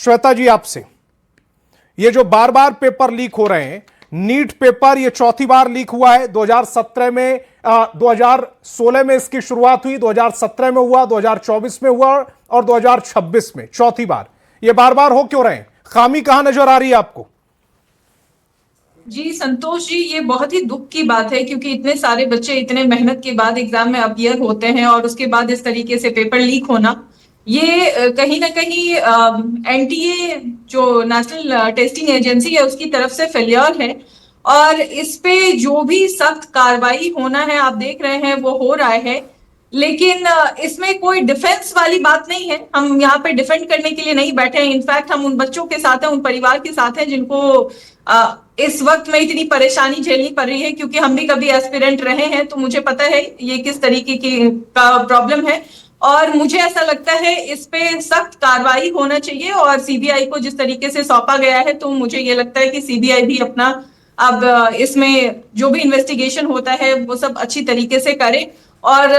श्वेता जी आपसे, ये जो बार बार पेपर लीक हो रहे हैं, नीट पेपर ये चौथी बार लीक हुआ है। 2017 में 2016 में इसकी शुरुआत हुई, 2017 में हुआ, 2024 में हुआ और 2026 में चौथी बार। ये बार बार हो क्यों रहे हैं? खामी कहां नजर आ रही है आपको? जी संतोष जी, ये बहुत ही दुख की बात है क्योंकि इतने सारे बच्चे इतने मेहनत के बाद एग्जाम में अपीयर होते हैं और उसके बाद इस तरीके से पेपर लीक होना, ये कहीं ना कहीं एनटीए जो नेशनल टेस्टिंग एजेंसी है उसकी तरफ से फेलियर है। और इस पे जो भी सख्त कार्रवाई होना है, आप देख रहे हैं वो हो रहा है। लेकिन इसमें कोई डिफेंस वाली बात नहीं है। हम यहाँ पे डिफेंड करने के लिए नहीं बैठे हैं। इनफैक्ट हम उन बच्चों के साथ हैं, उन परिवार के साथ हैं जिनको इस वक्त में इतनी परेशानी झेलनी पड़ रही है, क्योंकि हम भी कभी एस्पिरेंट रहे हैं तो मुझे पता है ये किस तरीके की प्रॉब्लम है। और मुझे ऐसा लगता है इस पे सख्त कार्रवाई होना चाहिए और सीबीआई को जिस तरीके से सौंपा गया है, तो मुझे ये लगता है कि सीबीआई भी अपना अब इसमें जो भी इन्वेस्टिगेशन होता है वो सब अच्छी तरीके से करे और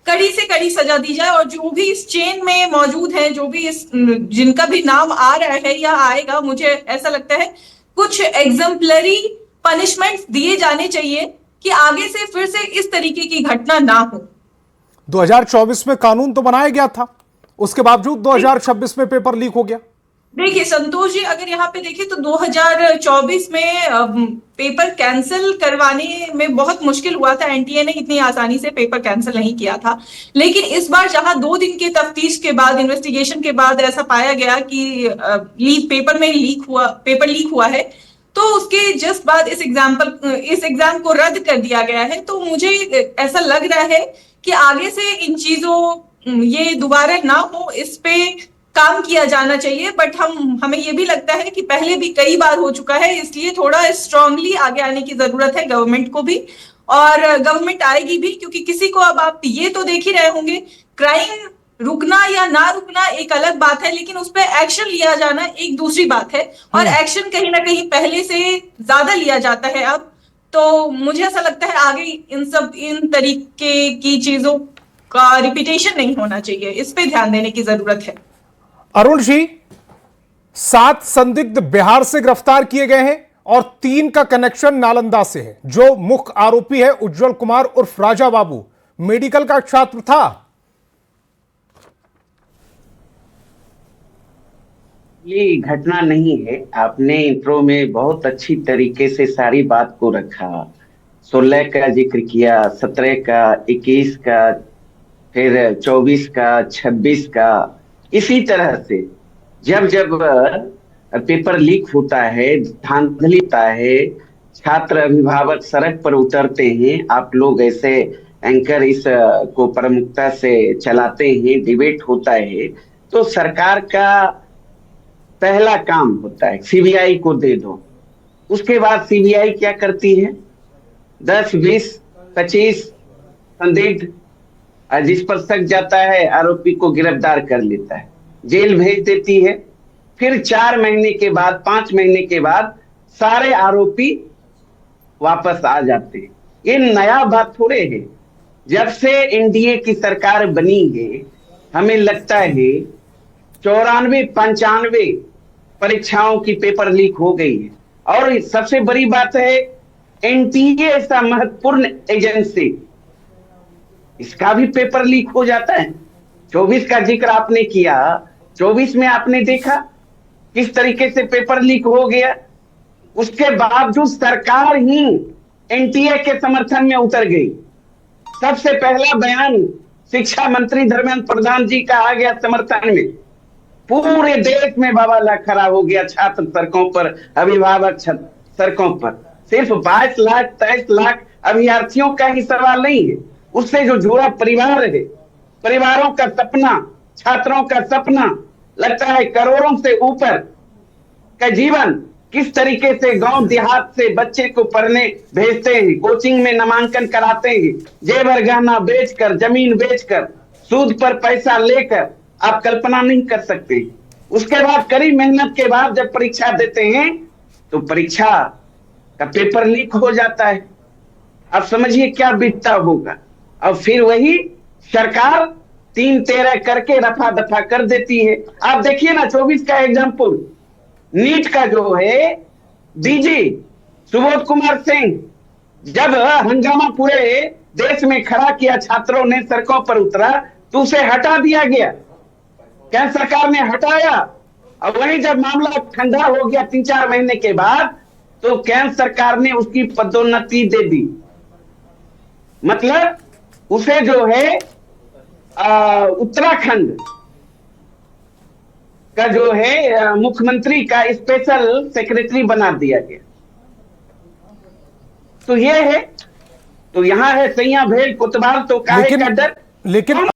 कड़ी से कड़ी सजा दी जाए। और जो भी इस चेन में मौजूद है, जो भी इस जिनका भी नाम आ रहा है या आएगा, मुझे ऐसा लगता है कुछ एग्जाम्पलरी पनिशमेंट दिए जाने चाहिए कि आगे से फिर से इस तरीके की घटना ना हो। 2024 में कानून तो बनाया गया था, उसके बावजूद 2026 में पेपर लीक हो गया। देखिए संतोष जी, अगर यहाँ पे देखें तो 2024 में पेपर कैंसिल करवाने में बहुत मुश्किल हुआ था। एनटीए ने इतनी आसानी से पेपर कैंसिल नहीं किया था। लेकिन इस बार जहां 2 दिन के तफ्तीश के बाद, इन्वेस्टिगेशन के बाद ऐसा पाया गया कि पेपर लीक हुआ है, तो उसके जस्ट बाद इस एग्जाम को रद्द कर दिया गया है। तो मुझे ऐसा लग रहा है कि आगे से इन चीजों ये दोबारा ना हो, इस पे काम किया जाना चाहिए। बट हमें ये भी लगता है कि पहले भी कई बार हो चुका है, इसलिए थोड़ा स्ट्रांगली आगे आने की जरूरत है गवर्नमेंट को भी। और गवर्नमेंट आएगी भी, क्योंकि किसी को, अब आप ये तो देख ही रहे होंगे, क्राइम रुकना या ना रुकना एक अलग बात है, लेकिन उस पर एक्शन लिया जाना एक दूसरी बात है। और एक्शन कहीं ना कहीं पहले से ज्यादा लिया जाता है अब। तो मुझे ऐसा लगता है आगे इन तरीके की चीजों का रिपीटेशन नहीं होना चाहिए, इस पे ध्यान देने की जरूरत है। अरुण जी, 7 संदिग्ध बिहार से गिरफ्तार किए गए हैं और 3 का कनेक्शन नालंदा से है। जो मुख्य आरोपी है उज्जवल कुमार उर्फ राजा बाबू, मेडिकल का छात्र था। ये घटना नहीं है। आपने इंट्रो में बहुत अच्छी तरीके से सारी बात को रखा। 16 का जिक्र किया, 17 का, 21 का, फिर 24 का, 26 का। इसी तरह से जब जब पेपर लीक होता है, धांधली होता है, छात्र अभिभावक सड़क पर उतरते हैं, आप लोग ऐसे एंकर इस को प्रमुखता से चलाते हैं, डिबेट होता है, तो सरकार का पहला काम होता है सीबीआई को दे दो। उसके बाद सीबीआई क्या करती है? 10, 20, 25 संदिग्ध जिस पर शक जाता है आरोपी को गिरफ्तार कर लेता है, जेल भेज देती है। फिर 4 महीने के बाद, 5 महीने के बाद सारे आरोपी वापस आ जाते हैं। ये नया बात थोड़े है। जब से एनडीए की सरकार बनी है, हमें लगता है 94, 95 परीक्षाओं की पेपर लीक हो गई है। और सबसे बड़ी बात है, एनटीए ऐसा महत्वपूर्ण एजेंसी, इसका भी पेपर लीक हो जाता है। 24 का जिक्र आपने किया, 24 में आपने देखा किस तरीके से पेपर लीक हो गया। उसके बावजूद सरकार ही एनटीए के समर्थन में उतर गई। सबसे पहला बयान शिक्षा मंत्री धर्मेंद्र प्रधान जी का आ गया समर्थन में। पूरे देश में बवाल खड़ा हो गया, छात्र सड़कों पर, अभिभावक सड़कों पर। सिर्फ 22 लाख 23 लाख अभ्यर्थियों का ही सवाल नहीं है, उससे जो जुड़ा परिवार है, परिवारों का सपना, छात्रों का सपना, लगता है करोड़ों से ऊपर का जीवन किस तरीके से गांव देहात से बच्चे को पढ़ने भेजते हैं, कोचिंग में नामांकन कराते हैं, जेवर गहना बेचकर, जमीन बेचकर, सूद पर पैसा लेकर, आप कल्पना नहीं कर सकते। उसके बाद कड़ी मेहनत के बाद जब परीक्षा देते हैं तो परीक्षा का पेपर लीक हो जाता है। अब समझिए क्या बीतता होगा। अब फिर वही सरकार 3-13 करके रफा दफा कर देती है। आप देखिए ना 24 का एग्जाम्पल, नीट का जो है डीजी सुबोध कुमार सिंह जब हंगामा पूरे देश में खड़ा किया, छात्रों ने सड़कों पर उतरा, तो उसे हटा दिया गया, केंद्र सरकार ने हटाया। और वहीं जब मामला ठंडा हो गया 3-4 महीने के बाद, तो केंद्र सरकार ने उसकी पदोन्नति दे दी। मतलब उसे जो है उत्तराखंड का जो है मुख्यमंत्री का स्पेशल सेक्रेटरी बना दिया गया। तो ये है, तो यहां है सैया भेल कोतवाल तो काहे का डर। लेकिन